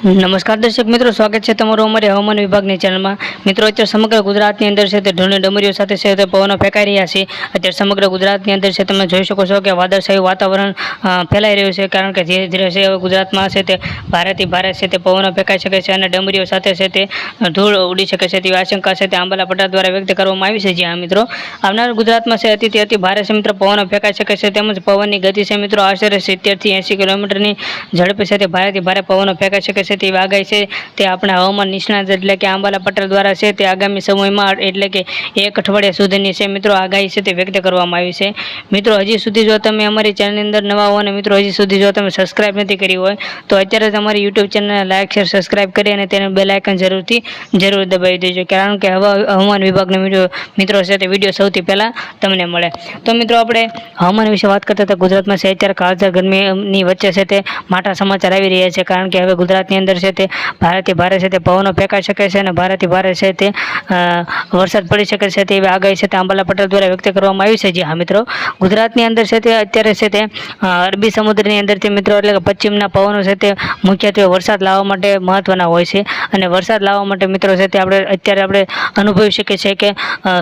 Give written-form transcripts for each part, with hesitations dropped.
નમસ્કાર દર્શક મિત્રો, સ્વાગત છે તમારું અમારી હવામાન વિભાગની ચેનલમાં. મિત્રો, અત્યારે સમગ્ર ગુજરાતની અંદર છે તે ઢોળની ડમરીઓ સાથે છે તે પવનો ફેંકાઈ રહ્યા છે. અત્યારે સમગ્ર ગુજરાતની અંદર છે તમે જોઈ શકો છો કે વાદળછાયું વાતાવરણ ફેલાઈ રહ્યું છે, કારણ કે ધીરે ધીરે છે ગુજરાતમાં છે તે ભારેથી ભારે છે તે પવનો ફેંકાઈ શકે છે અને ડમરીઓ સાથે છે તે ધૂળ ઉડી શકે છે તેવી આશંકા છે તે આંબાલા પટેલ દ્વારા વ્યક્ત કરવામાં આવી છે. જ્યાં મિત્રો આવનાર ગુજરાતમાં છે અતિથી અતિ ભારે છે મિત્રો પવનો ફેંકાઈ શકે છે, તેમજ પવનની ગતિ છે મિત્રો આશરે 70 થી 80 કિલોમીટરની ઝડપે છે તે ભારેથી ભારે પવનો ફેંકાઈ શકે છે તેવી આગાહી છે તે આપણા હવામાન નિષ્ણાત એટલે કે આંબાલા પટેલ દ્વારા છે તે આગામી સમયમાં એટલે કે એક અઠવાડિયા સુધીની છે મિત્રો આગાહી છે તે વ્યક્ત કરવામાં આવી છે. મિત્રો, હજી સુધી જો તમે અમારી ચેનલની અંદર નવા હો અને મિત્રો હજી સુધી જો તમે સબસ્ક્રાઇબ નથી કરી હોય તો અત્યારે જ અમારી યુટ્યુબ ચેનલને લાઇક શેર સબસ્ક્રાઇબ કરી અને તેને બેલ આઇકન જરૂર દબાવી દેજો, કારણ કે હવામાન વિભાગનો મિત્રો છે તે વિડીયો સૌથી પહેલાં તમને મળે. તો મિત્રો, આપણે હવામાન વિશે વાત કરતા હતા. ગુજરાતમાં છે અત્યારે કાળઝાળ ગરમીની વચ્ચે છે તે માઠા સમાચાર આવી રહ્યા છે, કારણ કે હવે ગુજરાતની અંદર છે તે ભારેથી ભારે છે તે પવનો ફેંકાઈ શકે છે અને ભારેથી ભારે છે તે વરસાદ પડી શકે છે તેવી આગાહી છે તે આંબાલા પટેલ દ્વારા વ્યક્ત કરવામાં આવી છે. જી હા મિત્રો, ગુજરાતની અંદર છે તે અત્યારે છે તે અરબી સમુદ્રની અંદરથી મિત્રો એટલે કે પશ્ચિમના પવનો છે તે મુખ્યત્વે વરસાદ લાવવા માટે મહત્વના હોય છે, અને વરસાદ લાવવા માટે મિત્રો છે તે આપણે અનુભવી શકીએ છીએ કે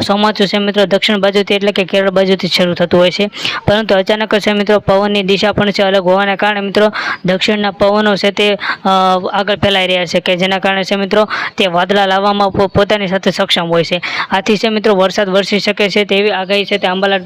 ચોમાસું છે મિત્રો દક્ષિણ બાજુથી એટલે કે કેરળ બાજુથી શરૂ થતું હોય છે, પરંતુ અચાનક છે મિત્રો પવનની દિશા પણ છે અલગ હોવાના કારણે મિત્રો દક્ષિણના પવનો છે તે આગળ ફેલાઈ રહ્યા છે, કે જેના કારણે છે મિત્રો તે વાદળા લાવવામાં પોતાની સાથે સક્ષમ હોય છે. આથી છે મિત્રો વરસાદ વરસી શકે છે તેવી આગાહી છે તે આંબાલા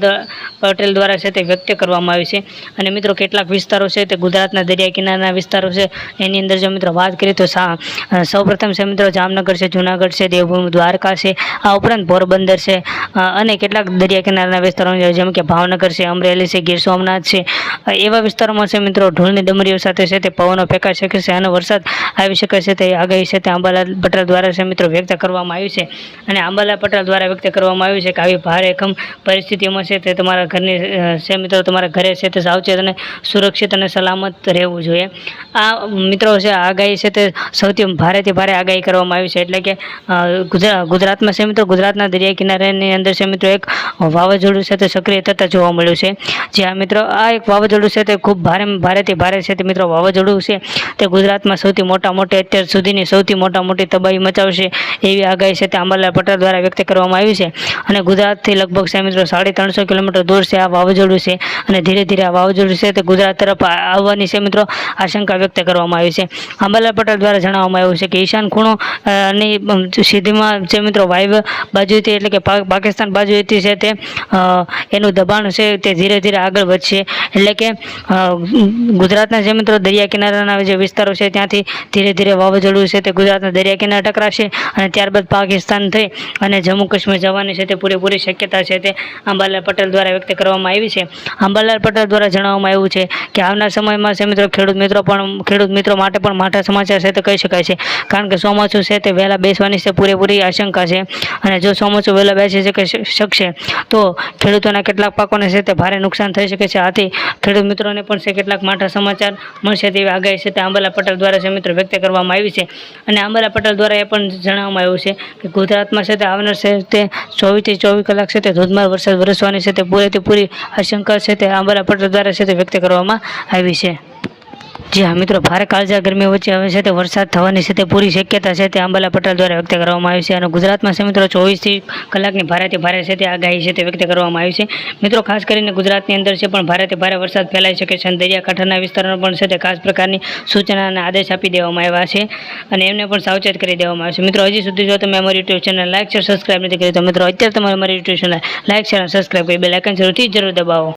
પટેલ દ્વારા છે તે વ્યક્ત કરવામાં આવી છે. અને મિત્રો કેટલાક વિસ્તારો છે તે ગુજરાતના દરિયા કિનારાના વિસ્તારો છે એની અંદર જો મિત્રો વાત કરીએ તો સૌપ્રથમ છે મિત્રો જામનગર છે, જૂનાગઢ છે, દેવભૂમિ દ્વારકા છે, આ ઉપરાંત પોરબંદર છે અને કેટલાક દરિયા કિનારાના વિસ્તારો જેમ કે ભાવનગર છે, અમરેલી છે, ગીર સોમનાથ છે, એવા વિસ્તારોમાં છે મિત્રો ઢોળની ડમરીઓ સાથે છે તે પવનો ફેંકાઈ શકે છે અને વરસાદ આવી શકે છે તે આગાહી છે તે આંબાલાલ પટેલ દ્વારા છે મિત્રો વ્યક્ત કરવામાં આવી છે. અને આંબાલાલ પટેલ દ્વારા વ્યક્ત કરવામાં આવ્યું છે કે આવી ભારેખમ પરિસ્થિતિઓમાં છે તે તમારા ઘરની છે મિત્રો તમારા ઘરે છે તે સાવચેત અને સુરક્ષિત અને સલામત રહેવું જોઈએ. આ મિત્રો છે આગાહી છે તે સૌથી ભારેથી ભારે આગાહી કરવામાં આવી છે, એટલે કે ગુજરાતમાં છે મિત્રો ગુજરાતના દરિયા કિનારાની અંદર છે મિત્રો એક વાવાઝોડું છે તે સક્રિય થતા જોવા મળ્યું છે. જ્યાં મિત્રો આ એક વાવાઝોડું છે તે ખૂબ ભારેથી ભારે છે તે મિત્રો વાવાઝોડું છે તે ગુજરાતમાં સૌથી મોટી અત્યાર સુધીની સૌથી મોટી તબાહી મચાવશે એવી આગાહી છે તે આંબાલાલ પટેલ દ્વારા વ્યક્ત કરવામાં આવી છે. અને ગુજરાતથી લગભગ છે મિત્રો 350 કિલોમીટર દૂર છે આ વાવાઝોડું છે, અને ધીરે ધીરે આ વાવાઝોડું છે તે ગુજરાત તરફ આવવાની છે મિત્રો આશંકા વ્યક્ત કરવામાં આવી છે. આંબાલાલ પટેલ દ્વારા જણાવવામાં આવ્યું છે કે ઈશાન ખૂણો ની સીધીમાં છે મિત્રો વાયવ્ય બાજુથી એટલે કે પાકિસ્તાન બાજુથી છે તે એનું દબાણ છે તે ધીરે ધીરે આગળ વધશે, એટલે કે ગુજરાતના જે મિત્રો દરિયા કિનારાના જે વિસ્તારો છે ત્યાંથી ધીરે ધીરે વાવાઝોડું છે તે ગુજરાતના દરિયા કિનારે ટકરાશે અને ત્યારબાદ પાકિસ્તાન થઈ અને જમ્મુ કાશ્મીર જવાની છે તે પૂરેપૂરી શક્યતા છે તે આંબાલાલ પટેલ દ્વારા વ્યક્ત કરવામાં આવી છે. આંબાલાલ પટેલ દ્વારા જણાવવામાં આવ્યું છે કે આવનાર સમયમાં છે મિત્રો ખેડૂત મિત્રો માટે પણ માઠા સમાચાર છે તે કહી શકાય છે, કારણ કે ચોમાસું છે તે વહેલા બેસવાની છે પૂરેપૂરી આશંકા છે, અને જો ચોમાસું વહેલા બેસી શકશે તો ખેડૂતોના કેટલાક પાકોને છે તે ભારે નુકસાન થઈ શકે છે. આથી ખેડૂત મિત્રોને પણ છે કેટલાક માઠા સમાચાર મળશે તેવી આગાહી છે તે આંબાલાલ પટેલ દ્વારા છે મિત્રો વ્યક્ત કરવામાં આવી છે. અને આંબાલાલ પટેલ દ્વારા એ પણ જણાવવામાં આવ્યું છે કે ગુજરાતમાં છે તે આવનાર છે તે 24 થી 24 કલાક છે તે ધોધમાર વરસાદ વરસવાની છે તે પૂરી આશંકા છે તે આંબાલાલ પટેલ દ્વારા છે તે વ્યક્ત કરવામાં આવી છે. જી હા મિત્રો, ભારે કાળઝાળ ગરમી વચ્ચે હવે છે તે વરસાદ થવાની છે તે પૂરી શક્યતા છે તે આંબાલાલ પટેલ દ્વારા વ્યક્ત કરવામાં આવી છે. અને ગુજરાતમાં છે મિત્રો 24 કલાકની ભારેથી ભારે છે તે આગાહી છે તે વ્યક્ત કરવામાં આવી છે. મિત્રો, ખાસ કરીને ગુજરાતની અંદર છે પણ ભારેથી ભારે વરસાદ ફેલાઈ શકે છે, અને દરિયાકાંઠાના વિસ્તારોમાં પણ છે તે ખાસ પ્રકારની સૂચના અને આદેશ આપી દેવામાં આવ્યા છે, અને એમને પણ સાવચેત કરી દેવામાં આવે છે. મિત્રો, હજી સુધી જો તમે અમારી YouTube channel like share subscribe નથી કરી તો મિત્રો અત્યારે તમારે અમારી યુટ્યુબ ચેનલ લાઇક શેર અને સબસ્ક્રાઇબ કરી બેલ આઇકન જરૂર દબાવો.